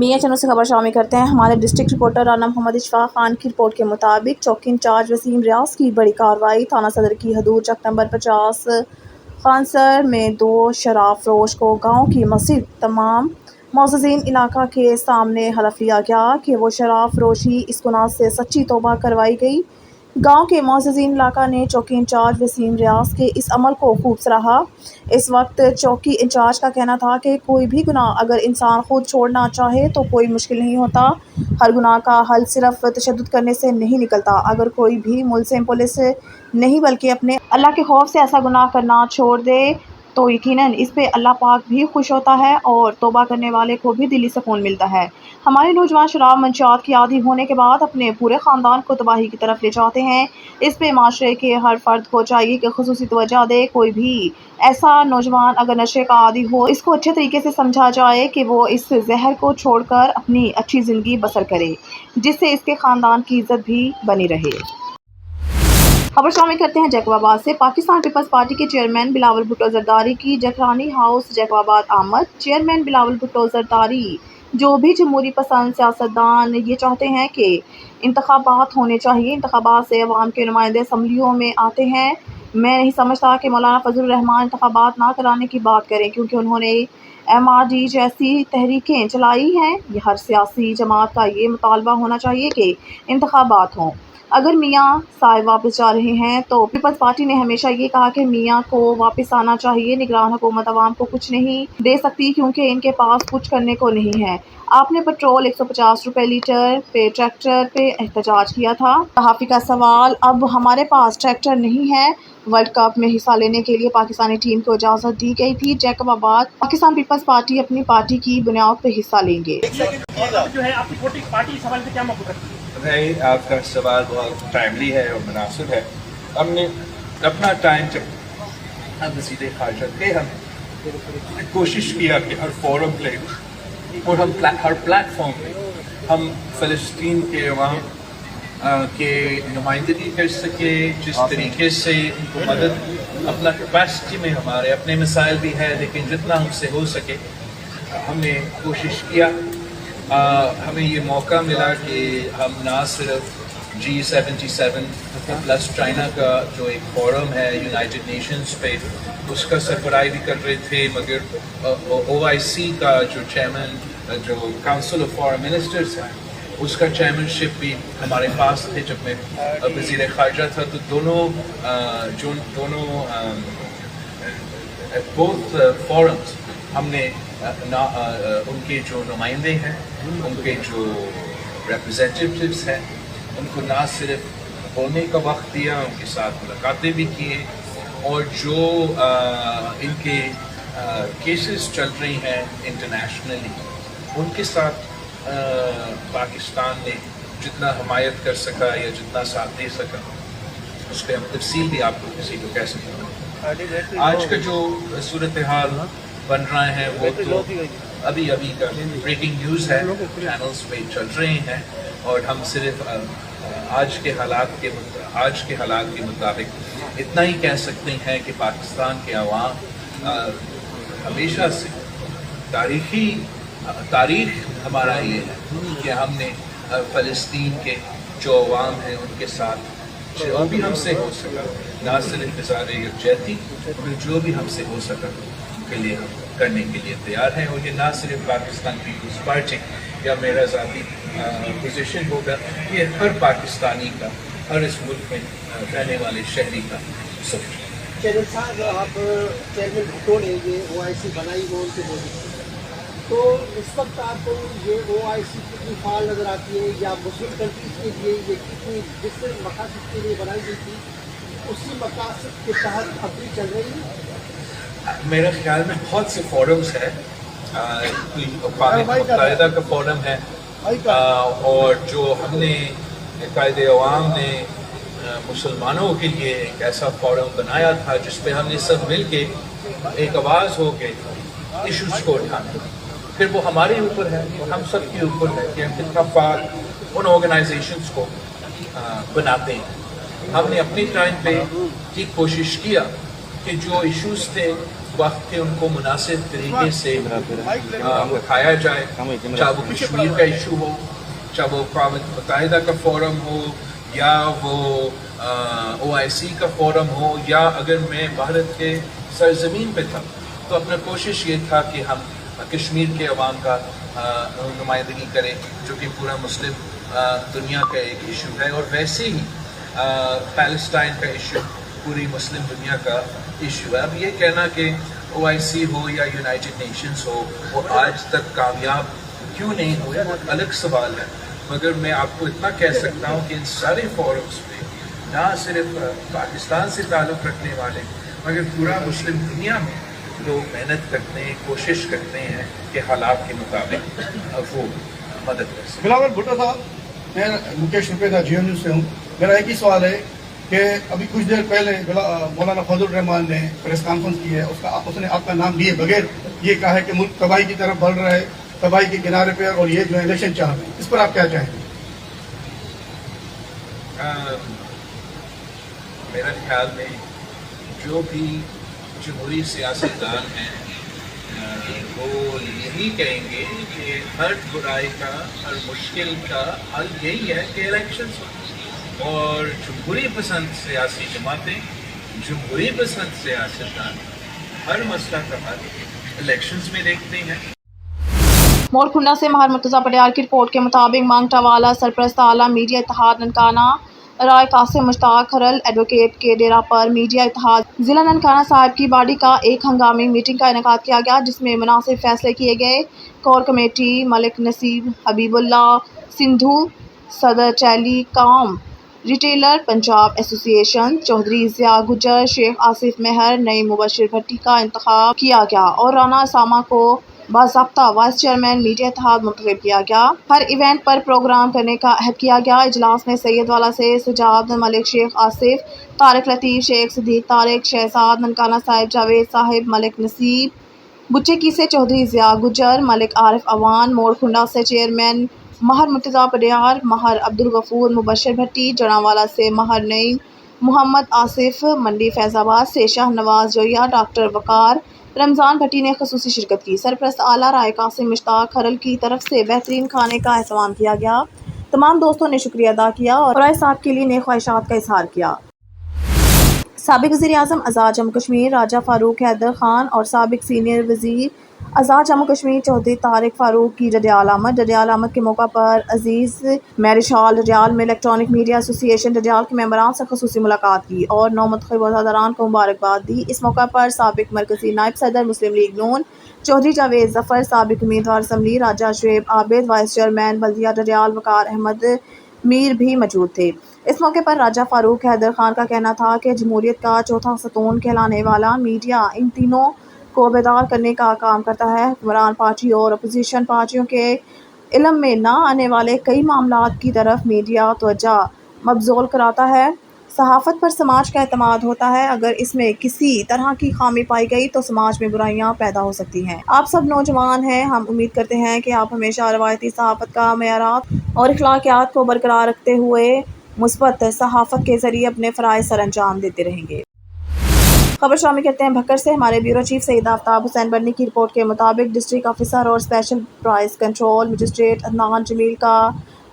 मियां channel से खबर शामिल करते हैं। हमारे डिस्ट्रिक्ट रिपोर्टर राना मोहम्मद इशफाक खान की रिपोर्ट के मुताबिक चौकी इंचार्ज वसीम रियाज की बड़ी कार्रवाई। थाना सदर की हदूद चक नंबर 50 खानसर में 2 शराब फरोश को गाँव की मस्जिद तमाम मोअज़्ज़िज़ीन इलाका के सामने हलफ लिया गया कि वो शराब फरोशी इस गुनाह से सच्ची तौबा करवाई गई। गांव के मोअज़्ज़िज़ीन इलाका ने चौकी इंचार्ज वसीम रियाज के इस अमल को खूब सराहा। इस वक्त चौकी इंचार्ज का कहना था कि कोई भी गुनाह अगर इंसान खुद छोड़ना चाहे तो कोई मुश्किल नहीं होता। हर गुनाह का हल सिर्फ तशद्दुद करने से नहीं निकलता। अगर कोई भी मुल्ज़िम पुलिस नहीं बल्कि अपने अल्लाह के खौफ से ऐसा गुनाह करना छोड़ दे तो यकीनन इस पे अल्लाह पाक भी खुश होता है और तौबा करने वाले को भी दिली सुकून मिलता है। हमारे नौजवान शराब मंशियात की आदी होने के बाद अपने पूरे ख़ानदान को तबाही की तरफ ले जाते हैं। इस पे माशरे के हर फर्द को चाहिए कि खुसूसी तवज्जो दे। कोई भी ऐसा नौजवान अगर नशे का आदी हो, इसको अच्छे तरीके से समझा जाए कि वो इस जहर को छोड़कर अपनी अच्छी ज़िंदगी बसर करे, जिससे इसके ख़ानदान की इज्जत भी बनी रहे। खबर शामिल करते हैं जैकबाबाद से। पाकिस्तान पीपल्स पार्टी के चेयरमैन बिलावल भुट्टो जरदारी की जकरानी हाउस जैकबाबाद आमद। चेयरमैन बिलावल भुट्टो जरदारी जो भी जमहूरी पसंद सियासतदान ये चाहते हैं कि इंतखाबात होने चाहिए, इंतखाबात से अवाम के नुमाइंदे असम्बलियों में आते हैं। मैं नहीं समझता कि मौलाना फजलुर रहमान इंतखाबात ना कराने की बात करें, क्योंकि उन्होंने MRD जैसी तहरीकें चलाई हैं। ये हर सियासी जमात का ये मुतालबा होना चाहिए कि इंतखाबात हों। अगर मियाँ साहब वापस जा रहे हैं तो पीपल्स पार्टी ने हमेशा ये कहा कि मियाँ को वापस आना चाहिए। निगरान हुकूमत अवाम को कुछ नहीं दे सकती क्योंकि इनके पास कुछ करने को नहीं है। आपने पेट्रोल 150 रुपए लीटर पे ट्रैक्टर पे एहतजाज किया था। सहाफ़ी का सवाल, अब हमारे पास ट्रैक्टर नहीं है। वर्ल्ड कप में हिस्सा लेने के लिए पाकिस्तानी टीम को इजाज़त दी गई थी। जैकबाबाद पाकिस्तान पीपल्स पार्टी अपनी पार्टी की बुनियाद पर हिस्सा लेंगे। जो है आपकी पार्टी सवाल से क्या मौक़िफ़ रखती है? भाई आपका सवाल बहुत टाइमली है और मुनासिब है। हमने अपना टाइम जब हम वज़ीर ख़ारजा थे, हम कोशिश किया कि हर फोरम पे और हर प्लेटफॉर्म पे हम फ़लस्तीन के अवाम के नुमाइंदगी कर सके, जिस तरीके से उनको मदद अपना कैपेसिटी में हमारे अपने मसाइल भी है, लेकिन जितना हमसे हो सके हमने कोशिश किया। हमें ये मौका मिला कि हम ना सिर्फ G77 प्लस चाइना का जो एक फोरम है यूनाइटेड नेशंस पे, उसका सरबराही भी कर रहे थे, मगर OIC का जो चेयरमैन जो काउंसिल ऑफ फॉरेन मिनिस्टर्स है उसका चेयरमैनशिप भी हमारे पास थे जब मैं वज़ीर ख़ारजा था। तो दोनों बोथ फोरम्स हमने उनके जो नुमाइंदे हैं, उनके जो रिप्रेजेंटेटिव्स हैं, उनको ना सिर्फ बोलने का वक्त दिया, उनके साथ मुलाकातें भी किए, और जो इनके केसेस चल रही हैं इंटरनेशनली उनके साथ पाकिस्तान ने जितना हमायत कर सका या जितना साथ दे सका उस पर हम तफसील भी आपको किसी को कह सकते हैं। आज का जो सूरत हाल बन रहा है वो तो अभी का ब्रेकिंग न्यूज़ है, चैनल्स पे चल रहे हैं, और हम सिर्फ आज के हालात के मुताबिक इतना ही कह सकते हैं कि पाकिस्तान के अवाम हमेशा से तारीख हमारा ये है कि हमने फ़लस्तीन के जो अवाम हैं उनके साथ जो भी हमसे हो सका, ना सिर्फ इज़हार यकजहती, जो भी हमसे हो सका के लिए करने के लिए तैयार हैं। और ये ना सिर्फ पाकिस्तान पीपल्स पार्टी या मेरा ज़ाती पोजीशन होगा, ये हर पाकिस्तानी का, हर इस मुल्क में रहने वाले शहरी का सोच। चैनल साहब, आप चेयरमैन भुट्टो ने ये OIC बनाई वो उनके बोली, तो इस वक्त आपको ये OIC कितनी फाल नज़र आती है, या मुस्लिम कंट्रीज़ के लिए ये कितनी जिस मकासद के लिए बनाई गई थी उसी मकासद के तहत अब भी चल रही है? मेरे ख्याल में बहुत से फोरम्स हैं, मुत्तहिदा का फोरम है, और जो हमने कायदे अवाम ने मुसलमानों के लिए एक ऐसा फोरम बनाया था जिसपे हमने सब मिल के एक आवाज़ हो के इशूज़ को उठाना। फिर वो हमारे ऊपर है, हम सब के ऊपर है कि हम कितना फार उन ऑर्गेनाइजेशंस को बनाते हैं। हमने अपने टाइम पे ये कोशिश किया कि जो इश्यूज थे वक्त के उनको मुनासिब तरीके से उठाया जाए, चाहे वो कश्मीर का इशू हो, चाहे वो अक़वाम मुत्तहिदा का फोरम हो, या वो OIC का फोरम हो, या अगर मैं भारत के सरजमीन पे था तो अपना कोशिश ये था कि हम कश्मीर के अवाम का नुमाइंदगी करें, जो कि पूरा मुस्लिम दुनिया का एक इशू है, और वैसे ही पैलेस्टाइन का इशू पूरी मुस्लिम दुनिया का इशू है। अब ये कहना कि OIC हो या यूनाइटेड नेशंस हो वो आज तक कामयाब क्यों नहीं हुए, वो अलग सवाल है, मगर मैं आपको इतना कह सकता हूँ कि इन सारे फोरम्स पे ना सिर्फ पाकिस्तान से ताल्लुक़ रखने वाले मगर पूरा मुस्लिम दुनिया में लोग मेहनत करते हैं, कोशिश करते हैं कि हालात के मुताबिक वो मदद कर सकें। बिलावल भुट्टो साहब, मैं मुकेश रुपेदा GNU से हूँ। मेरा एक ही सवाल है कि अभी कुछ देर पहले मौलाना फजल रहमान ने प्रेस कॉन्फ्रेंस की है, उसने आपका नाम लिए बगैर ये कहा है कि मुल्क तबाही की तरफ बढ़ रहा है, तबाही के किनारे पे, और ये जो इलेक्शन चाह रहे हैं, इस पर आप क्या चाहेंगे? मेरा ख्याल में जो भी जमहूरी सियासतदान हैं वो यही कहेंगे कि हर बुराई का, हर मुश्किल का हल यही है कि इलेक्शंस हो, और जमहूरी पसंद सियासी जमातें, जमहूरी पसंद सियासतदान हर मसला का हल इलेक्शंस में देखते हैं। मोरखुंडा से महर मुर्तज़ा पटियाल की रिपोर्ट के मुताबिक मांगटा वाला सरपरस्त आला मीडिया इत्तेहाद ननकाना राय कासिम मुश्ताक खरल एडवोकेट के डेरा पर मीडिया इत्तेहाद जिला ननकाना साहिब की बाडी का एक हंगामी मीटिंग का इनेकाद किया गया, जिसमें मुनासिब फैसले किए गए। कोर कमेटी मलिक नसीब हबीबुल्ला सिंधु, सदर telecom retailer Punjab association Chaudhry Zia Gujar, Sheikh Asif मेहर, नईम मुबशिर भट्टी का इंतखाब किया गया और राना सामा को बाज़ाब्ता वाइस चेयरमैन मीडिया इत्तेहाद मुंतखब किया गया। हर इवेंट पर प्रोग्राम करने का अहद किया गया। इजलास में सैयद वाला से सजाद मलिक, शेख आसिफ, तारिक लतीफ़, शेख सदीक तारिक, शहजाद ननकाना साहिब, जावेद साहिब, मलिक नसीब, बुच्चेकी से चौधरी ज़िया गुजर, मलिक आरिफ अवान, मोरखुंडा से चेयरमैन महर मुर्तज़ा पटियाल, महर अब्दुल गफूर, मुबशिर भट्टी, जड़ावाला से महर नईम, मोहम्मद आसिफ, मंडी फैज़ाबाद से शाहनवाज जोया, डॉक्टर वकार, रमज़ान भट्टी ने खसूसी शिरकत की। सरपरस्त आला राय कासिम मुश्ताक खरल की तरफ से बेहतरीन खाने का एहतमाम किया गया। तमाम दोस्तों ने शुक्रिया अदा किया और राय साहब के लिए नेक ख्वाहिशात का इजहार किया। साबिक वज़ीर-ए-आज़म आज़ाद जम्मू कश्मीर राजा फ़ारूक हैदर खान और साबिक सीनियर वज़ीर आज़ाद जम्मू कश्मीर चौधरी तारिक फ़ारूक की रदियाल आमद के मौका पर अजीज़ मैरिज हॉल रदियाल में इलेक्ट्रॉनिक मीडिया एसोसिएशन रदियाल के मेंबरान से खसूसी मुलाकात की और नौ मुंतखब अहदेदारान को मुबारकबाद दी। इस मौका पर साबिक मरकज़ी नायब सदर मुस्लिम लीग नून चौधरी जावेद ज़फ़र, साबिक उम्मीदवार असम्बली राजा शुएब आबिद, वाइस चेयरमैन बल्दिया रदियाल वकार अहमद मीर भी मौजूद थे। इस मौके पर राजा फ़ारूक हैदर खान का कहना था कि जमहूरियत का चौथा सतून कहलाने वाला मीडिया इन तीनों को बेदार करने का काम करता है। हुक्मरान पार्टी और अपोजिशन पार्टियों के इल्म में ना आने वाले कई मामलात की तरफ मीडिया तवज्जो मबज़ूल कराता है। सहाफ़त पर समाज का एतमाद होता है। अगर इसमें किसी तरह की खामी पाई गई तो समाज में बुराइयां पैदा हो सकती हैं। आप सब नौजवान हैं, हम उम्मीद करते हैं कि आप हमेशा रवायती सहाफ़त का मेयारात और अखलाकियात को बरकरार रखते हुए मुस्बत सहाफ़त के ज़रिए अपने फ़राइज़ सर अंजाम देते रहेंगे। खबर शामिल करते हैं भक्कर से। हमारे ब्यूरो चीफ सईद आफ्ताब हुसैन बर्नी की रिपोर्ट के मुताबिक डिस्ट्रिक्ट ऑफिसर और special price control magistrate Adnan Jamil का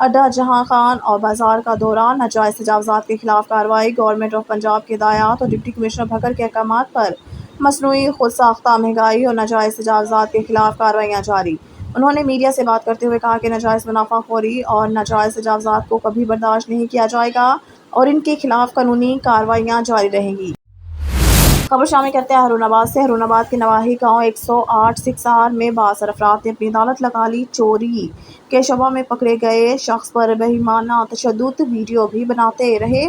अड्डा जहां खान और बाजार का दौरान नाजायज़ तजावज़ात के खिलाफ कार्रवाई। गवर्नमेंट ऑफ पंजाब के हिदायत और डिप्टी कमिश्नर भक्कर के अहकामात पर मसनूई खुद साख्ता महंगाई और नाजायज़ तजावज़ात के खिलाफ कार्रवाइयाँ जारी। उन्होंने मीडिया से बात करते हुए कहा कि नाजायज़ मुनाफाखोरी और नाजायज़ तजावज़ात को कभी बर्दाश्त नहीं किया जाएगा और इनके खिलाफ कानूनी कार्रवाइयाँ जारी रहेंगी। खबर शामिल करते हैं हरुणाबाद से। हरुणाबाद के नवाही गांव 108 सिक्सार में बासर अफराद ने अपनी अदालत लगा ली। चोरी के शबा में पकड़े गए शख्स पर बेईमाना तशद्दुद वीडियो भी बनाते रहे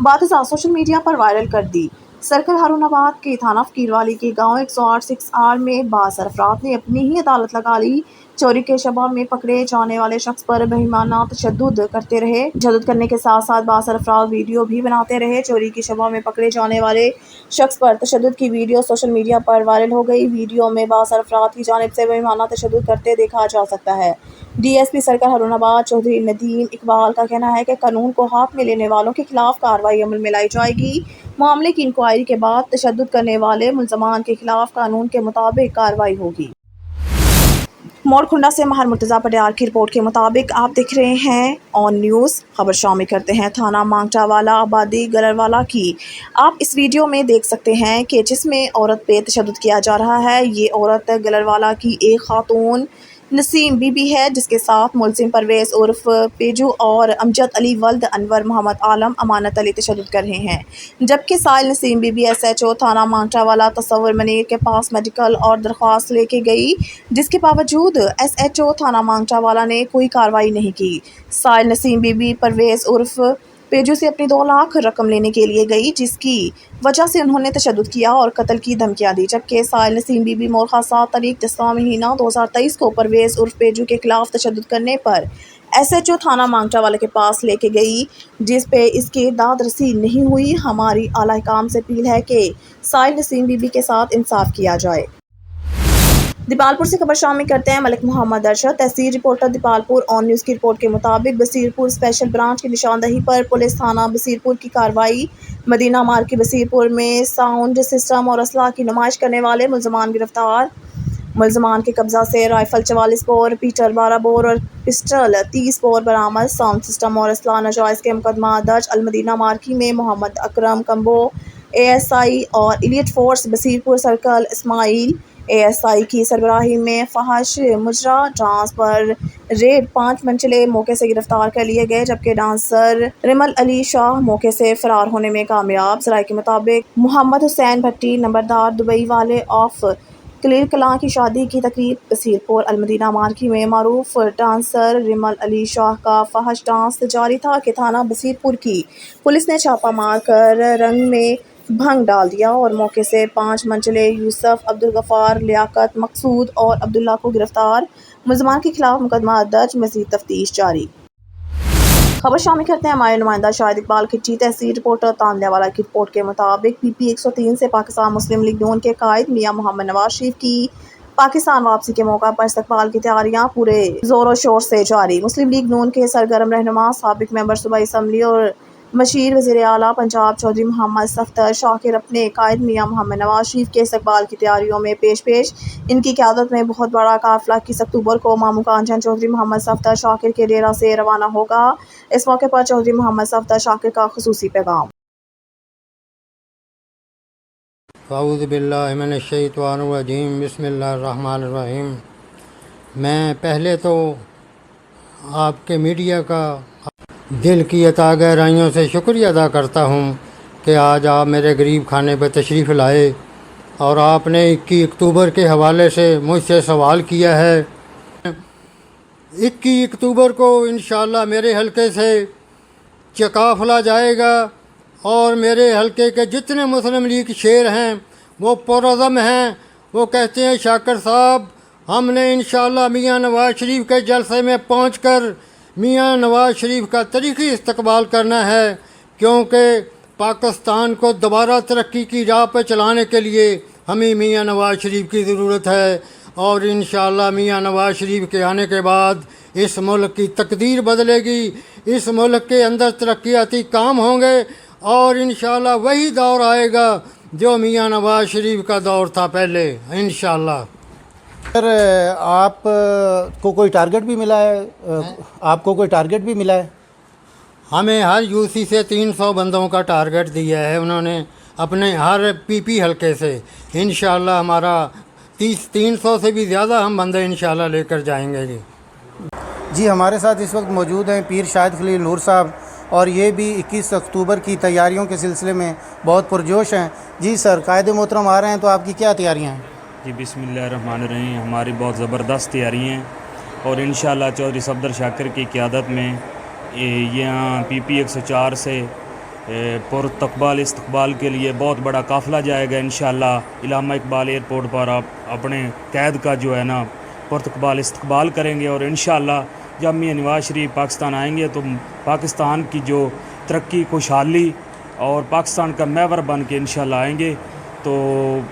बातज़ा सोशल मीडिया पर वायरल कर दी। सर्कल हरुणाबाद के थाना फकीरवाली के गांव 108 सिक्सार में बासर अफराद ने अपनी ही अदालत लगा ली। चोरी के शबा में पकड़े जाने वाले शख्स पर बेईमाना तशद्दुद करते रहे। तशद्दुद करने के साथ साथ बासर अफराद वीडियो भी बनाते रहे। चोरी की शबा में पकड़े जाने वाले शख्स पर तशद्दुद की वीडियो सोशल मीडिया पर वायरल हो गई। वीडियो में बासर अफराद की जानिब से बेईमाना तशद्दुद करते देखा जा सकता है। DSP सर्कल हरुणाबाद चौधरी नदीम इकबाल का कहना है कि कानून को हाथ में लेने वालों के खिलाफ कार्रवाई अमल में लाई जाएगी। معاملے کی انکوائری کے بعد تشدد کرنے والے ملزمان کے خلاف قانون کے مطابق کارروائی ہوگی۔ موڑ-کھنڈا سے ماہر مرتضیٰ پٹیال کی رپورٹ کے مطابق آپ دیکھ رہے ہیں آن نیوز۔ خبر شامل کرتے ہیں تھانہ مانگٹا والا آبادی گلروالا کی۔ آپ اس ویڈیو میں دیکھ سکتے ہیں کہ جس میں عورت پہ تشدد کیا جا رہا ہے۔ یہ عورت گلروالا کی ایک خاتون نسیم بی بی ہے، جس کے ساتھ ملزم پرویز عرف پیجو اور امجد علی ولد انور محمد عالم امانت علی تشدد کر رہے ہیں، جبکہ سائل Naseem Bibi S H O تھانہ مانگٹا والا تصور منیر کے پاس میڈیکل اور درخواست لے کے گئی، جس کے باوجود ایس ایچ او تھانہ مانگٹا والا نے کوئی کارروائی نہیں کی۔ سائل نسیم بی بی پرویز عرف پیجو سے اپنی 2 لاکھ رقم لینے کے لیے گئی، جس کی وجہ سے انہوں نے تشدد کیا اور قتل کی دھمکیاں دی، جبکہ سائل نسیم بی بی مورخہ 7 تاریخ 10واں مہینہ 2023 کو پرویز عرف پیجو کے خلاف تشدد کرنے پر ایس ایچ او تھانہ مانگٹا والے کے پاس لے کے گئی، جس پہ اس کی داد رسی نہیں ہوئی۔ ہماری اعلیٰ حکام سے اپیل ہے کہ سائل نسیم بی بی کے ساتھ انصاف کیا جائے۔ دیپالپور سے خبر شامل کرتے ہیں ملک محمد ارشد۔ تحصیل رپورٹر دیپالپور آن نیوز کی رپورٹ کے مطابق بصیرپور اسپیشل برانچ کی نشاندہی پر پولیس تھانہ بصیرپور کی کارروائی۔ مدینہ مارکیٹ بصیرپور میں ساؤنڈ سسٹم اور اسلحہ کی نمائش کرنے والے ملزمان گرفتار۔ ملزمان کے قبضہ سے رائفل 44 بور، ریپیٹر 12 بور اور پسٹل 30 بور برآمد۔ ساؤنڈ سسٹم اور اسلحہ ناجائز کے مقدمہ درج۔ المدینہ مارکی میں محمد اکرم کمبو اے ایس آئی اور elite force Basirpur circle Ismail A S I کی سربراہی میں فحش مجرا ڈانس پر ریڈ 5 منچلے موقع سے گرفتار کر لیے گئے، جبکہ ڈانسر رمل علی شاہ موقع سے فرار ہونے میں کامیاب۔ ذرائع کے مطابق محمد حسین بھٹی نمبردار دبئی والے آف کلیر کلاں کی شادی کی تقریب بصیرپور المدینہ مارکی میں معروف ڈانسر رمل علی شاہ کا فحش ڈانس جاری تھا کہ تھانہ بصیرپور کی پولیس نے چھاپہ مار کر رنگ میں بھنگ ڈال دیا اور موقع سے 5 منچلے یوسف، عبدالغفار، لیاقت، مقصود اور عبداللہ کو گرفتار۔ ملزمان کے خلاف مقدمہ درج، مزید تفتیش جاری۔ خبر شامل کرتے ہیں ہمارے نمائندہ شاہد اقبال کھچی۔ تحصیل رپورٹر تاندیا والا کی رپورٹ کے مطابق پی پی 103 سے پاکستان مسلم لیگ نون کے قائد میاں محمد نواز شریف کی پاکستان واپسی کے موقع پر استقبال کی تیاریاں پورے زور و شور سے جاری۔ مسلم لیگ نون کے سرگرم رہنما، سابق ممبر صوبائی اسمبلی اور مشیر وزیر اعلیٰ پنجاب چودھری محمد صفدر شاکر اپنے قائد میاں محمد نواز شریف کے استقبال کی تیاریوں میں پیش ان کی قیادت میں بہت بڑا قافلہ 21 اکتوبر کو مامو کانچن چودھری محمد صفدر شاکر کے ڈیرہ سے روانہ ہوگا۔ اس موقع پر چودھری محمد صفدر شاکر کا خصوصی پیغام۔ اعوذ باللہ من الشیطان الرجیم، بسم اللہ الرحمن الرحیم۔ میں پہلے تو آپ کے میڈیا کا دل کی عطا گہرائیوں سے شکریہ ادا کرتا ہوں کہ آج آپ میرے غریب خانے پہ تشریف لائے اور آپ نے 21 اکتوبر کے حوالے سے مجھ سے سوال کیا ہے۔ 21 اکتوبر کو انشاءاللہ میرے حلقے سے قافلہ جائے گا اور میرے حلقے کے جتنے مسلم لیگ شیر ہیں وہ پرعزم ہیں۔ وہ کہتے ہیں شاکر صاحب ہم نے انشاءاللہ میاں نواز شریف کے جلسے میں پہنچ کر میاں نواز شریف کا تاریخی استقبال کرنا ہے، کیونکہ پاکستان کو دوبارہ ترقی کی راہ پہ چلانے کے لیے ہمیں میاں نواز شریف کی ضرورت ہے، اور انشاءاللہ میاں نواز شریف کے آنے کے بعد اس ملک کی تقدیر بدلے گی، اس ملک کے اندر ترقیاتی کام ہوں گے اور انشاءاللہ وہی دور آئے گا جو میاں نواز شریف کا دور تھا پہلے انشاءاللہ۔ سر آپ کو کوئی ٹارگٹ بھی ملا ہے؟ آپ کو کوئی ٹارگٹ بھی ملا ہے؟ ہمیں ہر یو سی سے 300 بندوں کا ٹارگٹ دیا ہے انہوں نے اپنے ہر پی پی حلقے سے۔ انشاءاللہ ہمارا 300 سے بھی زیادہ ہم بندے انشاءاللہ لے کر جائیں گے۔ جی ہمارے ساتھ اس وقت موجود ہیں پیر شاہد خلیل نور صاحب، اور یہ بھی 21 اکتوبر کی تیاریوں کے سلسلے میں بہت پرجوش ہیں۔ جی سر، قائد محترم آ رہے ہیں تو آپ کی کیا تیاریاں ہیں؟ جی بسم اللہ الرحمن الرحیم، ہماری بہت زبردست تیاری ہیں اور انشاءاللہ چودھری صفدر شاکر کی قیادت میں یہاں پی پی 104 سے پرتقبال استقبال کے لیے بہت بڑا قافلہ جائے گا انشاءاللہ۔ علامہ اقبال ایئرپورٹ پر آپ اپنے قید کا جو ہے نا پرتقبال استقبال کریں گے، اور انشاءاللہ جب میاں نواز شریف پاکستان آئیں گے تو پاکستان کی جو ترقی، خوشحالی اور پاکستان کا محور بن کے انشاءاللہ آئیں گے۔ تو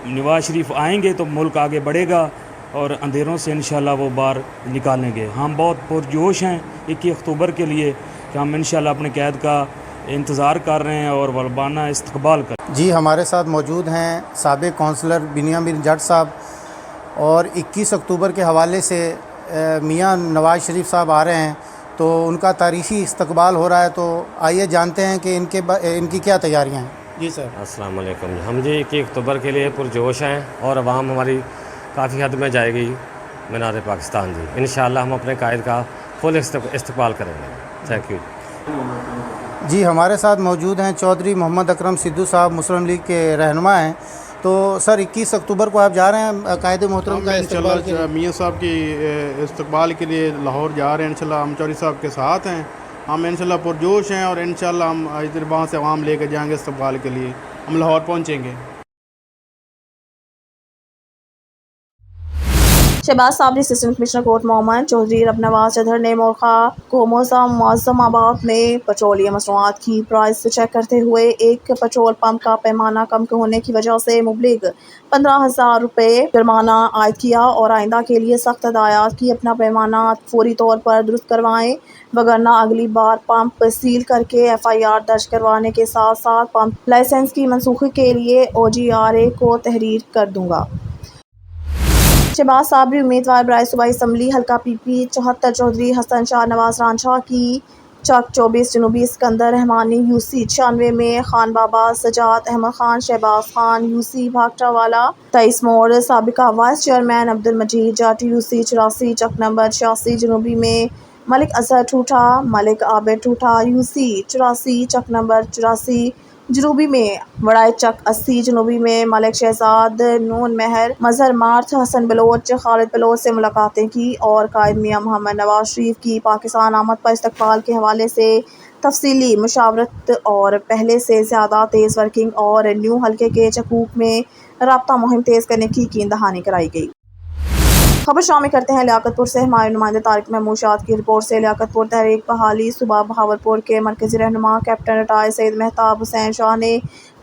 نواز شریف آئیں گے تو ملک آگے بڑھے گا اور اندھیروں سے انشاءاللہ وہ باہر نکالیں گے۔ ہم بہت پرجوش ہیں 21 اکتوبر کے لیے کہ ہم انشاءاللہ اپنے قید کا इंतज़ार कर रहे हैं और वलबाना इस्तकबाल कर। जी हमारे साथ मौजूद हैं साबिक़ कौंसलर बिनियामिन जट साहब, और 21 अक्टूबर के हवाले से मियां नवाज़ शरीफ साहब आ रहे हैं, तो उनका तारीख़ी इस्तकबाल हो रहा है, तो आइए जानते हैं कि इनकी क्या तैयारियां हैं। जी सर। अस्सलाम वालेकुम। हम जी 21 अक्टूबर के लिए पुरजोश हैं और आवाम हमारी काफ़ी हद में जाएगी मीनार पाकिस्तान जी। इंशाअल्लाह हम अपने कायद का फुल इस्तकबाल करेंगे। Thank you. जी हमारे साथ मौजूद हैं चौधरी मोहम्मद अकरम सिद्धू साहब, मुस्लिम लीग के रहनुमा हैं। तो सर 21 अक्टूबर को आप जा रहे हैं कायदे मोहतरम का इस्तकबाल के लिए? मियाँ साहब की इस्तकबाल के लिए लाहौर जा रहे हैं। इंशाल्लाह हम चौधरी साहब के साथ हैं, हम इंशाल्लाह पुरजोश हैं और इंशाल्लाह हम इधर वहाँ से आवाम लेकर जाएंगे इस्तकबाल के लिए। हम लाहौर पहुँचेंगे। Shahbaz Sabri assistant commissioner court Mohammad Chaudhry Rabnawaz Chaudhry ने मोरखा को मुअज़्ज़माबाद में पेट्रोलियम मसनूआत की प्राइस चेक करते हुए एक पेट्रोल पंप का पैमाना कम होने की वजह से मुबलिग 15,000 रुपये जुर्माना आयद किया और आइंदा के लिए सख्त हदायत की अपना पैमाना फौरी तौर पर दुरुस्त करवाएं, वगरना अगली बार पंप सील करके FIR दर्ज करवाने के साथ साथ पंप लाइसेंस की मनसूखी के लिए OGRA को तहरीर कर दूंगा। शहबाज साबरी उम्मीदवार बराए सूबाई असम्बली हल्का PP 74 चौधरी हसन शाह नवाज रांझा की चक 24 जनूबी सिकंदर रहमानी UC 96 में खान बाबा सजाद अहमद खान शहबाज खान UC भागटावाला 23 मोड़ साबिका vice chairman Abdul Majeed Jati UC 84 चक नंबर 86 जनूबी में मलिक अजहर ठूठा मलिक आबिद ठूठा UC 84 चक नंबर 84 जनूबी में वड़ाई चक 80 जनूबी में मलिक शहजाद नून महर मजहर मार्थ हसन बलोच खालिद बलोच से मुलाकातें की और कायद मियां मोहम्मद नवाज शरीफ की पाकिस्तान आमद पर इस्तकबाल के हवाले से तफसीली मुशावरत और पहले से ज़्यादा तेज़ वर्किंग और न्यू हल्के के चकूक में राब्ता मुहिम तेज़ करने की कीन दहानी कराई गई। खबर शामिल करते हैं लियाकतपुर से। हमारे नुमाइंदे तारिक महमूद शाद की रिपोर्ट से। लियाकतपुर तहरीक बहाली सूबा बहावलपुर के मरकजी रहनुमा कैप्टन रिटायर सैयद मेहताब हुसैन शाह ने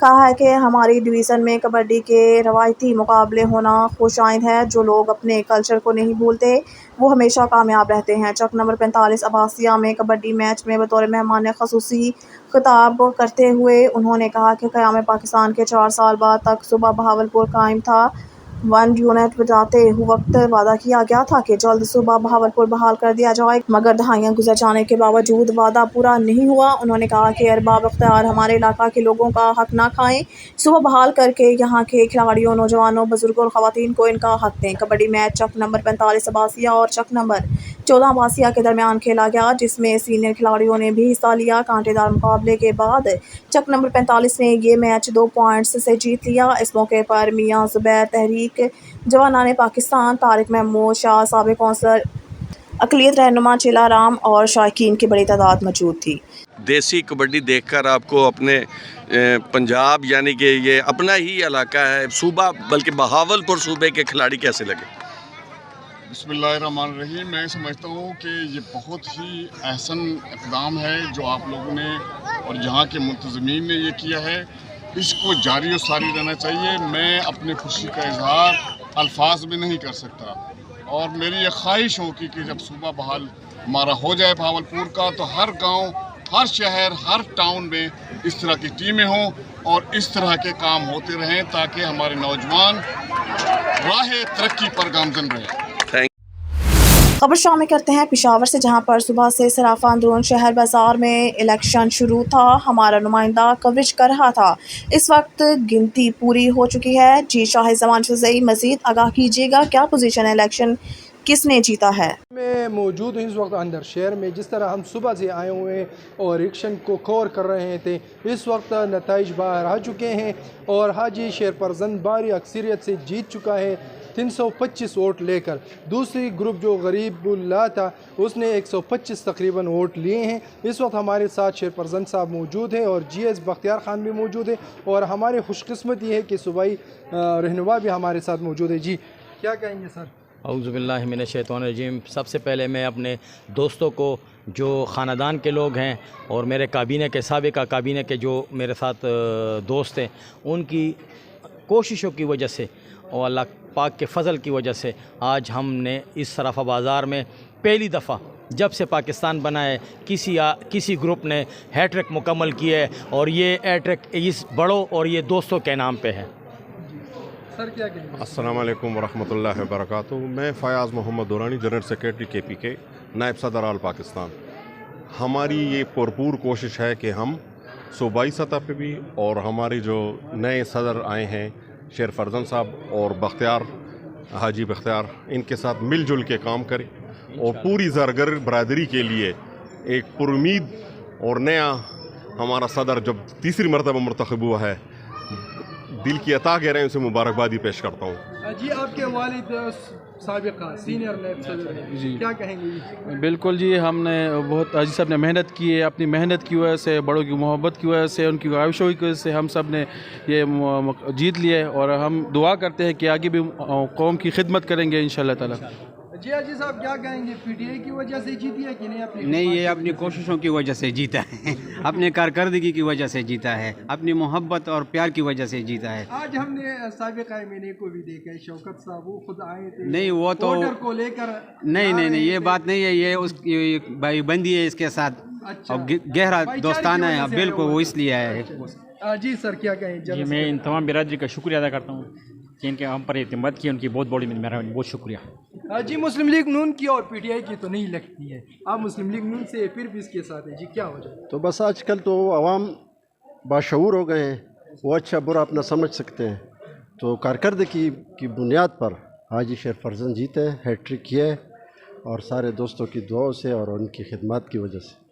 कहा है कि हमारी डिवीज़न में कबड्डी के रवायती मुकाबले होना खुशाइंद है। जो लोग अपने कल्चर को नहीं भूलते वो हमेशा कामयाब रहते हैं। चक नंबर 45 अब्बासिया में कबड्डी मैच में बतौर मेहमान खसूसी खिताब करते हुए उन्होंने कहा कि क़याम पाकिस्तान के 4 साल बाद तक सूबा बहावलपुर कायम था। 1 यूनिट बताते वक्त वादा किया गया था कि जल्द सूबा बहावलपुर बहाल कर दिया जाए, मगर दहाइयाँ गुजर जाने के बावजूद वादा पूरा नहीं हुआ। उन्होंने कहा कि अरबाब इख्तियार हमारे इलाका के लोगों का हक ना खाएं, सूबा बहाल करके यहाँ के खिलाड़ियों, नौजवानों, बुजुर्गों और ख़वातीन को इनका हक दें। कबड्डी मैच चक नंबर 45 अब्बासिया और चक नंबर 14 अब्बासिया के दरमियान खेला गया, जिसमें सीनियर खिलाड़ियों ने भी हिस्सा लिया। कांटेदार मुकाबले के बाद चक नंबर 45 ने ये मैच 2 पॉइंट्स से जीत लिया। इस मौके पर मियां ज़ुबैर तहरीक जवानाने पाकिस्तान, तारिक महमूद शाह, साबिक़ कौंसलर, अक़लियत रहनुमा चिला राम और शायकीन की बड़ी तादाद मौजूद थी। देसी कबड्डी देखकर आपको अपने पंजाब यानी कि ये अपना ही इलाका है सूबा, बल्कि बहावलपुर सूबे के खिलाड़ी कैसे लगे? बिस्मिल्लाहिर्रहमानिर्रहीम। मैं समझता हूँ कि ये बहुत ही अहसन इक़दाम है जो आप लोगों ने और यहाँ के मुंतज़मीन ने ये किया है। इसको जारी और सारी रहना चाहिए। मैं अपनी खुशी का इजहार अल्फाज में नहीं कर सकता और मेरी ये ख्वाहिश होगी कि जब सूबा बहाल हमारा हो जाए भावलपुर का, तो हर गांव, हर शहर, हर टाउन में इस तरह की टीमें हों और इस तरह के काम होते रहें ताकि हमारे नौजवान राह तरक्की पर गामजन रहें। खबर शामिल करते हैं पेशावर से, जहां पर सुबह से सराफा अंदरून शहर बाजार में इलेक्शन शुरू था। हमारा नुमाइंदा कवरेज कर रहा था। इस वक्त गिनती पूरी हो चुकी है। जी शाह जमान फज़ई मज़ीद आगाह कीजिएगा, क्या पोजीशन है, इलेक्शन किसने जीता है? मैं मौजूद हूँ इस वक्त अंदर शहर में। जिस तरह हम सुबह से आए हुए हैं और इलेक्शन को कवर कर रहे थे, इस वक्त नताइज बाहर आ चुके हैं और हाजी शेरपरजन भारी अक्सरियत से जीत चुका है 325 वोट लेकर। दूसरी ग्रुप जो गरीबुल्लाह था उसने 125 तकरीबन वोट लिए हैं। इस वक्त हमारे साथ शेरपरजन साहब मौजूद हैं और GS बख्तियार ख़ान भी मौजूद है और हमारी खुशकिस्मती है कि सूबाई रहनुमा भी हमारे साथ मौजूद है। जी क्या कहेंगे सर? औज़ु बिल्लाहि मिनश शैतानिर रजीम। सबसे पहले मैं अपने दोस्तों को जो ख़ानदान के लोग हैं और मेरे काबीने के साबिक़ा काबीने के जो मेरे साथ दोस्त हैं, उनकी कोशिशों की वजह से और अल्लाह पाक के फ़ज़ल की वजह से आज हमने इस सराफा बाज़ार में पहली दफ़ा जब से पाकिस्तान बना है किसी ग्रुप ने हैट्रिक मुकम्मल की है, और ये हैट्रिक इस बड़ों और ये दोस्तों के नाम पे है। सर क्या कहेंगे? अस्सलाम वालेकुम वरहमतुल्लाहि वबरकातुहू। मैं Fayaz Mohammad Durrani, general secretary KPK, नायब सदर आल पाकिस्तान। हमारी ये भरपूर कोशिश है कि हम सूबाई सतह पे भी, और हमारे जो नए सदर आए हैं शेर फर्जन साहब और बख्तियार हाजी बख्तियार, इनके साथ मिलजुल के काम करें और पूरी ज़रगर बरादरी के लिए एक पुरुमीद और नया हमारा सदर जब तीसरी मरतबा मुंतखब हुआ है, दिल की अता कह रहे हैं, उसे मुबारकबादी पेश करता हूँ। जी आपके वालिद साबिक़ा सीनियर नायब सदर जी, क्या कहेंगे? बिल्कुल जी, हमने बहुत हाजी साहब ने मेहनत की है, अपनी मेहनत की वजह से, बड़ों की मोहब्बत की वजह से, उनकी आविशों की वजह से हम सब ने ये जीत लिए, और हम दुआ करते हैं कि आगे भी कौम की खिदमत करेंगे इंशाअल्लाह ताला। जी हाजी साहब क्या कहेंगे? PTI की वजह से जीती है कि नहीं? अपनी नहीं, ये अपनी कोशिशों की वजह से जीता है, अपने कारकर्दगी की वजह से जीता है, अपनी मोहब्बत और प्यार की वजह से जीता है। आज हमने साबिक़ा एमएनए को भी देखा है, शौकत साहब वो खुद आए थे, नहीं वो तो ऑर्डर को लेकर नहीं ये बात नहीं है, ये उसकी भाईबंदी है इसके साथ। अच्छा, और गहरा दोस्ताना है, बिल्कुल वो इसलिए आया है। जी सर क्या कहें? जी मैं इन तमाम बिरादरी का शुक्रिया अदा करता हूँ कि इनके हम पर एतमाद किया, उनकी बहुत बड़ी मेहरबानी, बहुत शुक्रिया। जी मुस्लिम लीग नून की और PTI की तो नहीं लगती है, आप मुस्लिम लीग नून से फिर भी इसके साथ हैं जी, क्या हो जाए? तो बस आजकल तो आवाम बाशऊर हो गए हैं, वो अच्छा बुरा अपना समझ सकते हैं। तो कारकर्दगी की बुनियाद पर हाजी शेर फर्जन जीते, हैट्रिक किए, और सारे दोस्तों की दुआओं से और उनकी खिदमत की वजह से।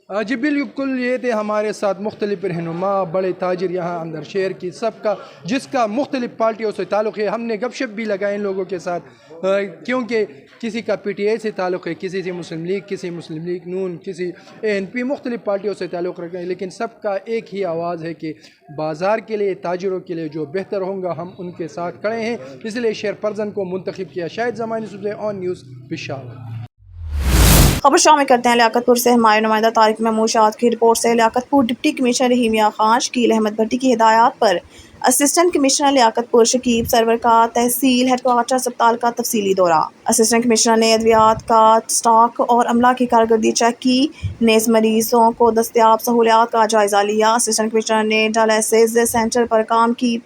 जी बिल्कुल, ये थे हमारे साथ मुख्तलिफ रहनुमा, बड़े ताजिर यहाँ अंदर शहर की, सबका जिसका मुख्तलिफ पार्टियों से ताल्लुक़ है। हमने गपशप भी लगाए इन लोगों के साथ, क्योंकि किसी का PTI से ताल्लुक़ है, किसी से मुस्लिम लीग, किसी मुस्लिम लीग नून, किसी ANP, मुख्तलिफ पार्टियों से ताल्लुक़ रखते हैं, लेकिन सबका एक ही आवाज़ है कि बाज़ार के लिए, ताजिरों के लिए जो बेहतर होगा हम उनके साथ खड़े हैं। इसलिए शेर फर्जन को मुंतखब किया। शाहिद ज़मानी सुबह ऑन न्यूज़ पेशावर। खबर शामिल करते हैं लियाकतपुर से। हमारे नुमाइंदा तारिक महमूद शाद की रिपोर्ट से। लियाकतपुर डिप्टी कमिश्नर रहीमिया खान शकील अहमद भट्टी की हिदायत पर असिस्टेंट कमिश्नर लियाकतपुर शकीब सरवर का तहसील हेडक्वार्टर अस्पताल का तफसीली दौरा। असिस्टेंट कमिश्नर ने अद्वियात का स्टॉक और अमला की कारकर्दगी चेक की, नेज़ मरीजों को दस्तियाब सहूलियात का जायज़ा लिया। असिस्टेंट कमिश्नर ने डायलिसिस सेंटर पर काम की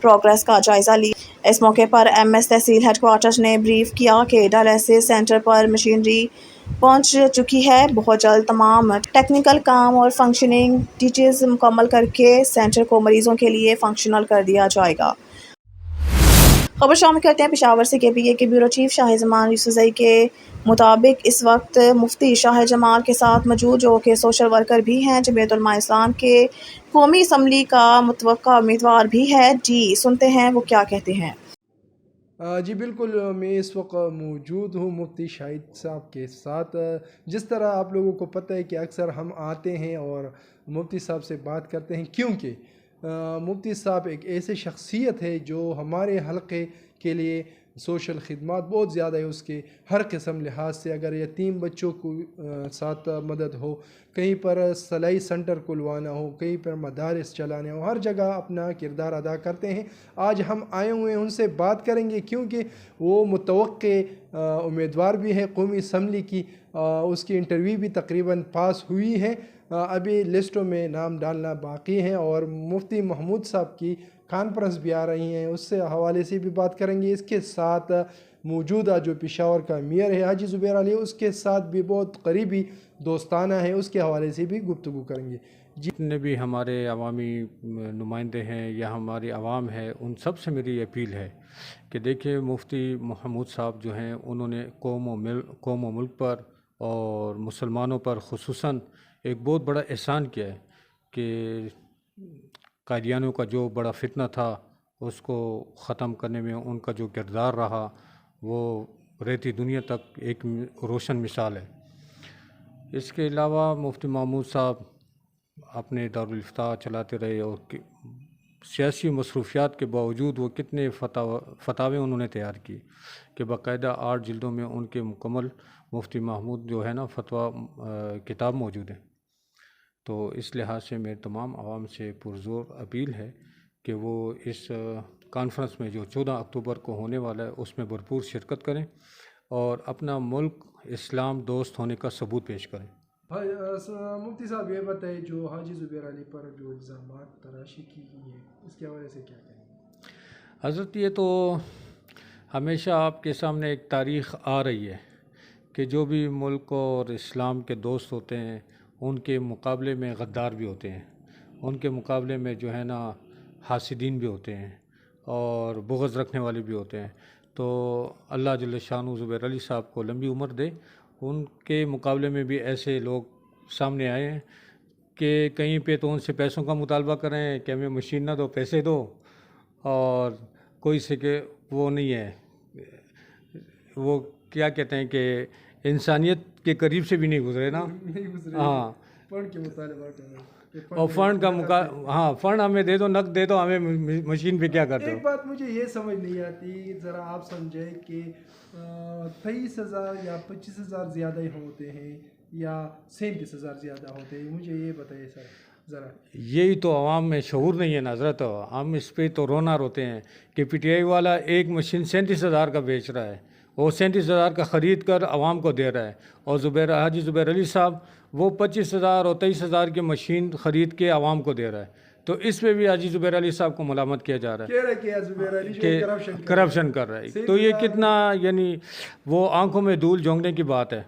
प्रोग्रेस का जायज़ा लिया। इस मौके पर MS तहसील हेडक्वार्टर ने ब्रीफ किया कि डायलिसिस सेंटर पर मशीनरी पहुंच चुकी है, बहुत जल्द तमाम टेक्निकल काम और फंक्शनिंग डिटेल्स मुकम्मल करके सेंटर को मरीजों के लिए फंक्शनल कर दिया जाएगा। खबर शामिल करते हैं पेशावर से। KPK के ब्यूरो चीफ शाहिद जमान यूसुफजई के मुताबिक इस वक्त मुफ्ती शाहिद जमाल के साथ मौजूद, जो कि सोशल वर्कर भी हैं, जमीयत उलमा इस्लाम के कौमी असम्बली का मुतवक्का उम्मीदवार भी है। जी सुनते हैं वो क्या कहते हैं। जी बिल्कुल, मैं इस वक्त मौजूद हूँ मुफ्ती शाहिद साहब के साथ। जिस तरह आप लोगों को पता है कि अक्सर हम आते हैं और मुफ्ती साहब से बात करते हैं, क्योंकि मुफ्ती साहब एक ऐसे शख्सियत है जो हमारे हलक़े के लिए सोशल खिदमत बहुत ज़्यादा है उसके, हर किस्म लिहाज से। अगर यतीम बच्चों को साथ मदद हो, कहीं पर सलाई सेंटर खुलवाना हो, कहीं पर मदारिस चलाने हो, हर जगह अपना किरदार अदा करते हैं। आज हम आए हुए हैं, उनसे बात करेंगे, क्योंकि वो मुतवक्के उम्मीदवार भी है कौमी असम्बली की। उसकी इंटरव्यू भी तकरीबन पास हुई है, अभी लिस्टों में नाम डालना बाकी है, और मुफ्ती महमूद साहब की कॉन्फ्रेंस भी आ रही हैं, उससे हवाले से भी बात करेंगे। इसके साथ मौजूदा जो पेशावर का मेयर है हाजी ज़ुबैर अली, उसके साथ भी बहुत करीबी दोस्ताना है, उसके हवाले से भी गुफ्तगू करेंगे। जितने भी हमारे अवामी नुमाइंदे हैं या हमारी आवाम है, उन सब से मेरी अपील है कि देखिए, मुफ्ती महमूद साहब जो हैं, उन्होंने कौम व मुल्क पर और मुसलमानों पर ख़ुसूसन एक बहुत बड़ा एहसान किया है कि कादियानियों का जो बड़ा फितना था उसको ख़त्म करने में उनका जो किरदार रहा, वो रहती दुनिया तक एक रोशन मिसाल है। इसके अलावा मुफ्ती महमूद साहब अपने दारुल इफ्ता चलाते रहे, और सियासी मसरूफियात के बावजूद वो कितने फतावे उन्होंने तैयार की कि बाकायदा 8 जिल्दों में उनके मुकम्मल मुफ्ती महमूद जो है ना फतवा किताब मौजूद है। तो इस लिहाज से मेरे तमाम आवाम से पुरज़ोर अपील है कि वो इस कॉन्फ्रेंस में जो 14 अक्टूबर को होने वाला है उसमें भरपूर शिरकत करें, اور اپنا ملک اسلام دوست ہونے کا ثبوت پیش کریں۔ مفتی صاحب یہ بتائیں، جو حاجی زبیر علی پر جو الزامات تراشی کی گئی ہیں اس کے حوالے سے کیا کہیں گے؟ حضرت یہ تو ہمیشہ آپ کے سامنے ایک تاریخ آ رہی ہے کہ جو بھی ملک اور اسلام کے دوست ہوتے ہیں ان کے مقابلے میں غدار بھی ہوتے ہیں، ان کے مقابلے میں جو ہے نا حاسدین بھی ہوتے ہیں اور بغض رکھنے والے بھی ہوتے ہیں۔ تو اللہ جل شانہ زبیر علی صاحب کو لمبی عمر دے۔ ان کے مقابلے میں بھی ایسے لوگ سامنے آئے ہیں کہ کہیں پہ تو ان سے پیسوں کا مطالبہ کریں کہ ہمیں مشین نہ دو، پیسے دو، اور کوئی سے کہ وہ نہیں ہے، وہ کیا کہتے ہیں کہ انسانیت کے قریب سے بھی نہیں گزرے نا۔ ہاں، فنڈ کے مطالبہ کریں اور فنڈ کا ہاں فنڈ ہمیں دے دو، نقد دے دو، ہمیں مشین پہ کیا کرتے ہو۔ ایک بات مجھے یہ سمجھ نہیں آتی، ذرا آپ سمجھیں کہ 23,000 یا 25,000 زیادہ ہوتے ہیں یا 37,000 زیادہ ہوتے ہیں، مجھے یہ بتائیے سر ذرا۔ یہی تو عوام میں شعور نہیں ہے نا حضرت، ہم اس پہ تو رونا روتے ہیں کہ پی ٹی آئی والا ایک مشین 37,000 کا بیچ رہا ہے، وہ 37,000 کا خرید کر عوام کو دے رہا ہے، اور حاجی زبیر علی صاحب وہ 25,000 اور 23,000 کی مشین خرید کے عوام کو دے رہا ہے۔ تو اس پہ بھی حاجی زبیر علی صاحب کو ملامت کیا جا رہا ہے کہ کرپشن کر رہا ہے۔ تو یہ کتنا یعنی وہ آنکھوں میں دھول جھونکنے کی بات ہے۔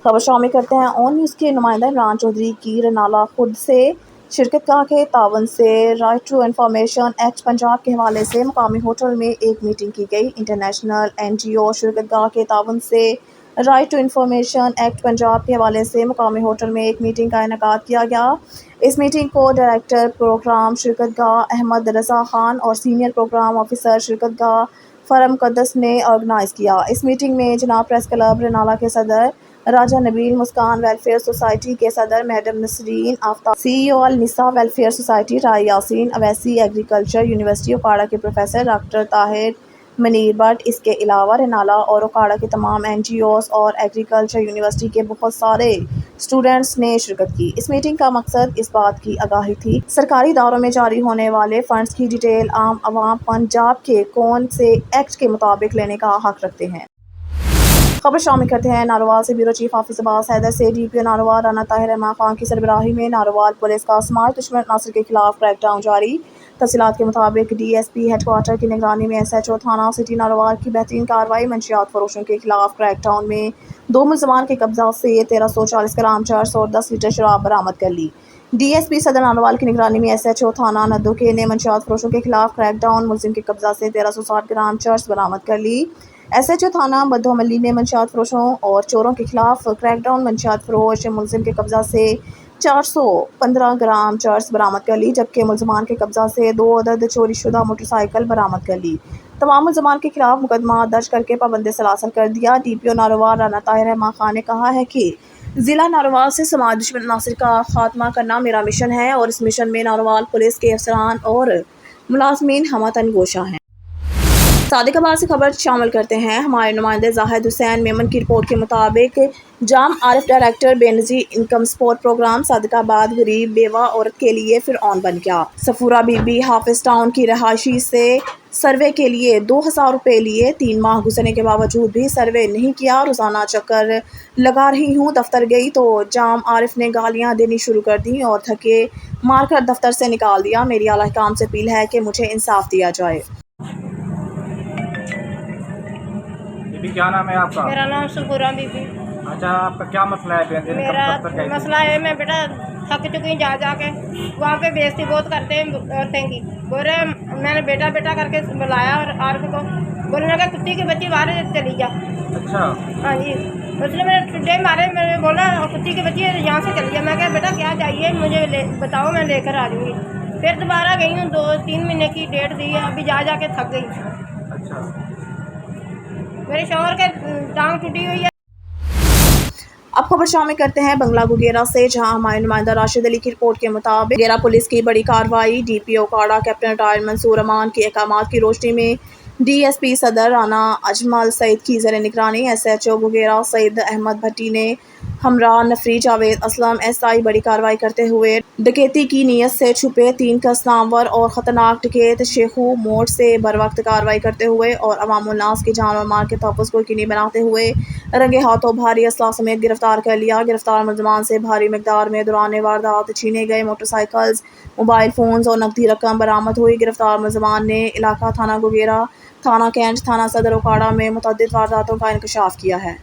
خبر شامل کرتے ہیں اون نیوز کے نمائندہ عمران چودھری کی رنالہ خود سے شرکت گاہ کے تعاون سے right to information act Punjab کے حوالے سے مقامی ہوٹل میں ایک میٹنگ کی گئی۔ انٹرنیشنل این جی او شرکت گاہ کے تعاون سے right to information act Punjab کے حوالے سے مقامی ہوٹل میں ایک میٹنگ کا انعقاد کیا گیا۔ اس میٹنگ کو ڈائریکٹر پروگرام شرکت گاہ احمد رضا خان اور سینئر پروگرام آفیسر شرکت گاہ فرم مقدس نے آرگنائز کیا۔ اس میٹنگ میں جناب پریس کلب رنالہ کے صدر راجہ نبیل، مسکان ویلفیئر سوسائٹی کے صدر میڈم نسرین آفتاب، سی ای او النساء welfare society Rai Yasin Owaisi, agriculture university Okara کے پروفیسر ڈاکٹر طاہر منیر بٹ، اس کے علاوہ رنالہ اور اوکاڑا کے تمام این جی اوز اور ایگریکلچر یونیورسٹی کے بہت سارے اسٹوڈنٹس نے شرکت کی۔ اس میٹنگ کا مقصد اس بات کی آگاہی تھی سرکاری اداروں میں جاری ہونے والے فنڈز کی ڈیٹیل عام عوام پنجاب کے کون سے ایکٹ کے مطابق لینے کا حق رکھتے ہیں۔ خبر شامل کرتے ہیں ناروال سے۔ بیورو چیف حافظ عباس حیدر سے ڈی پی او ناروال رانا طاہر رحمان خان کی سربراہی میں ناروال پولیس کا سمارٹ دشمن عناصر کے خلاف کریک ڈاؤن جاری۔ تفصیلات کے مطابق D S P headquarter کی نگرانی میں ایس ایچ او تھانہ سٹی ناروال کی بہترین کارروائی۔ منشیات فروشوں کے خلاف کریک ڈاؤن میں 2 ملزمان کے قبضہ سے 1340 گرام چرس اور 10 لیٹر شراب برآمد کر لی۔ ڈی ایس پی صدر ناروال کی نگرانی میں ایس ایچ او تھانہ ندوکے نے منشیات فروشوں کے خلاف کریک ڈاؤن، ملزم کے قبضہ سے 1360 گرام چرس برآمد کر لی۔ ایس ایچ او تھانہ بدھو ملی نے منشیات فروشوں اور چوروں کے خلاف کریک ڈاؤن، منشیات فروش ملزم کے قبضہ سے 415 گرام چرس برآمد کر لی، جبکہ ملزمان کے قبضہ سے 2 عدد چوری شدہ موٹر سائیکل برآمد کر لی۔ تمام ملزمان کے خلاف مقدمہ درج کر کے پابند سلاسل کر دیا۔ ڈی پی او ناروال رانا طاہر رحمان خان نے کہا ہے کہ ضلع ناروال سے سماج دشمن عناصر کا خاتمہ کرنا میرا مشن ہے اور اس مشن میں ناروال پولیس کے افسران اور ملازمین ہمہ گوشہ ہیں۔ صادق آباد سے خبر شامل کرتے ہیں ہمارے نمائندے زاہد حسین میمن کی رپورٹ کے مطابق جام عارف ڈائریکٹر بے نظیر انکم سپورٹ پروگرام صادق آباد غریب بیوہ عورت کے لیے فرعون بن گیا۔ صفورہ بی بی حافظ ٹاؤن کی رہائشی سے سروے کے لیے 2,000 روپے لیے، 3 ماہ گزرنے کے باوجود بھی سروے نہیں کیا۔ روزانہ چکر لگا رہی ہوں، دفتر گئی تو جام عارف نے گالیاں دینی شروع کر دیں اور دھکے مار کر دفتر سے نکال دیا۔ میری اعلیٰ حکام سے اپیل ہے کہ مجھے انصاف دیا جائے۔ کیا نام ہے آپ کا؟ میرا نام صفورہ بی بی۔ اچھا، آپ کا کیا مسئلہ ہے؟ میرا مسئلہ ہے، میں بیٹا تھک چکی ہوں جا کے، وہاں پہ بےزتی بہت کرتے ہیں عورتیں کی۔ بول رہے میں نے بیٹا بیٹا کر کے بلایا اور عارف کو، بولنے لگا کتی کی بچی باہر چلی جا۔ اچھا، ہاں جی، اس لیے میرے ٹڈے مارے، میں نے بولا کتی کی بچی یہاں سے چلی جا۔ میں کہا بیٹا کیا چاہیے مجھے بتاؤ، میں لے کر آ جاؤں گی۔ پھر دوبارہ گئی ہوں، 2-3 مہینے کی ڈیٹ دی ہے، ابھی جا کے تھک گئی۔ اچھا، میرے شوہر کے ٹانگ ٹوٹی ہوئی ہے۔ اب خبر شامل کرتے ہیں بنگلہ گوگیرا سے، جہاں ہمارے نمائندہ راشد علی کی رپورٹ کے مطابق گیرا پولیس کی بڑی کارروائی۔ ڈی پی او کاڑا کیپٹن ریٹائر منصور امان کے احکامات کی روشنی میں ڈی ایس پی صدر رانا اجمل سعید کی زیر نگرانی ایس ایچ او گوگیرا سعید احمد بھٹی نے हमरा नफरी जावेद असलम SI बड़ी कार्रवाई करते हुए डकैती की नीयत से छुपे 3 कस नामवर और ख़तरनाक डकैत शेखू मोड़ से बर वक्त कार्रवाई करते हुए और अवामुन्नास की जान और माल के तहफ़्फ़ुज़ को यकीनी बनाते हुए रंगे हाथों भारी असला समेत गिरफ्तार कर लिया। गिरफ्तार मुलज़मान से भारी मिकदार में दौरान वारदात छीने गए मोटरसाइकिल्स, मोबाइल फ़ोन्स और नकदी रकम बरामद हुई। गिरफ्तार मुलज़मान ने इलाका थाना गुगेरा, थाना कैंट, थाना सदर उकाड़ा में मुतअद्दिद वारदातों का इंकशाफ किया है।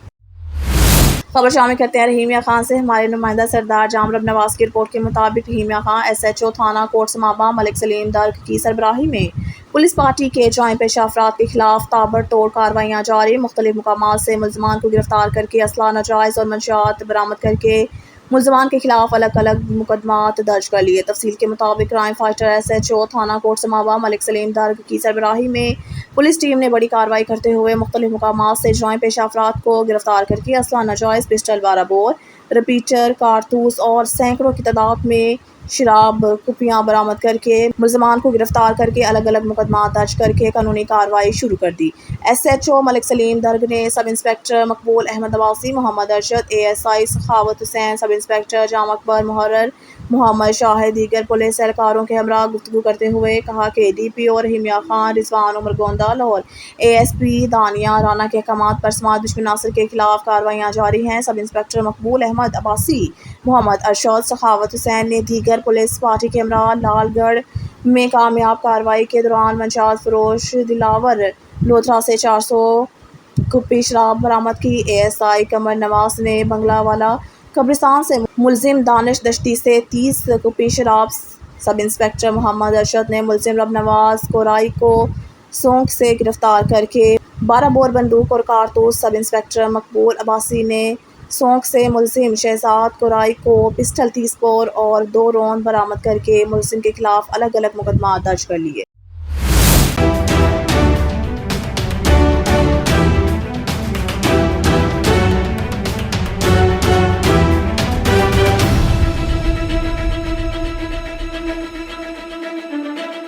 खबर शामिल करते हैं रहीमिया खान से। हमारे नुमाइंदा सरदार जामरब नवाज की रिपोर्ट के मुताबिक रहीमिया खान SHO थाना कोट समाबा मलिक सलीम दर्ग की सरबराही में पुलिस पार्टी के जॉइन पेशा अफराद के खिलाफ ताबड़तोड़ कार्रवाइयाँ जारी। मुख्तलिफ मुकामात से मुलज़मान को गिरफ्तार करके असला, नाजायज़ और मंशियात बरामद करके मुलज़मान के खिलाफ अलग अलग मुकदमात दर्ज कर लिए। तफसील के मुताबिक क्राइम फाइटर SHO थाना कोट समाबा मलिक सलीम दर्ग की सरबराही में पुलिस टीम ने बड़ी कार्रवाई करते हुए मुख्तलिफ मुकामात से जॉइन पेशा अफराद को गिरफ्तार करके असला, नाजायज़ पिस्टल, 12 बोर, रिपीटर, कारतूस और सैकड़ों की तादाद में शराब कुपियाँ बरामद करके मुलज़मान को गिरफ्तार करके अलग अलग मुकदमा दर्ज करके कानूनी कार्रवाई शुरू कर दी। SHO मलिक सलीम दर्ग ने सब इंस्पेक्टर मकबूल अहमद अब्बासी, मोहम्मद अरशद, ASI सखावत हुसैन, सब इंस्पेक्टर जाम अकबर, मुहर्रर मोहम्मद शाहिद, दीगर पुलिस एहलकारों के हमरा गुफ्तगू करते हुए कहा कि DPO रहीमिया खान, रिजवान उमर गोंदा लाहौर, ASP दानिया राना के अहकामात पर समाज दुश्मन नासिर के खिलाफ कार्रवाइयाँ जारी हैं। सब इंस्पेक्टर मकबूल अहमद अब्बासी, मोहम्मद अरशद, सखावत हुसैन ने दीगर पुलिस पार्टी के हमरा लालगढ़ में कामयाब कार्रवाई के दौरान मंशात फरोश दिलावर लोथरा से 400 कुप्पी शराब बरामद की। ASI कमर नवाज ने बंगलावाला कब्रिस्तान से मुलजिम दानिश दश्ती से 30 कुप्पी शराब, सब इंस्पेक्टर मोहम्मद अरशद ने मुलजिम रब नवाज कोराई को सोंक से गिरफ्तार करके 12 बोर बंदूक और कारतूस, सब इंस्पेक्टर मकबूल अब्बासी ने सोंक से मुलजिम शहजाद कोराई को पिस्टल 30 बोर और 2 रौंद बरामद करके मुलजिम के खिलाफ अलग अलग मुकदमा दर्ज कर लिए।